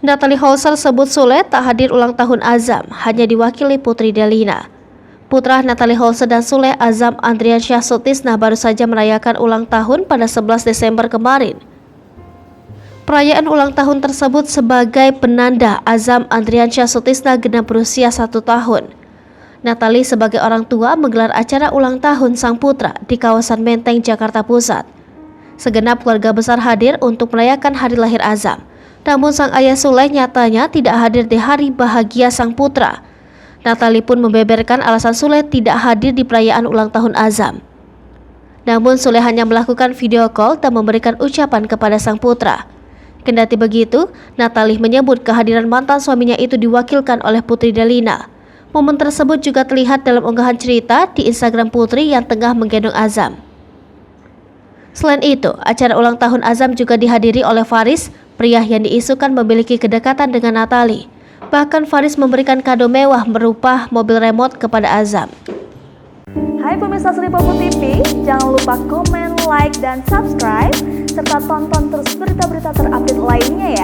Natalie Holzer sebut Sule tak hadir ulang tahun Azam, hanya diwakili Putri Delina. Putra Natalie Holzer dan Sule, Azam Andriansyah Sutisna, baru saja merayakan ulang tahun pada 11 Desember kemarin. Perayaan ulang tahun tersebut sebagai penanda Azam Andriansyah Sutisna genap berusia 1 tahun. Natalie sebagai orang tua menggelar acara ulang tahun sang putra di kawasan Menteng, Jakarta Pusat. Segenap keluarga besar hadir untuk merayakan hari lahir Azam. Namun sang ayah Sule nyatanya tidak hadir di hari bahagia sang putra. Natalie pun membeberkan alasan Sule tidak hadir di perayaan ulang tahun Azam. Namun Sule hanya melakukan video call dan memberikan ucapan kepada sang putra. Kendati begitu, Natalie menyebut kehadiran mantan suaminya itu diwakilkan oleh Putri Delina. Momen tersebut juga terlihat dalam unggahan cerita di Instagram Putri yang tengah menggendong Azam. Selain itu, acara ulang tahun Azam juga dihadiri oleh Faris, pria yang diisukan memiliki kedekatan dengan Natalie. Bahkan Faris memberikan kado mewah berupa mobil remote kepada Azam. Hai pemirsa Sri Popo TV, jangan lupa komen, like, dan subscribe, serta tonton terus berita-berita terupdate lainnya ya.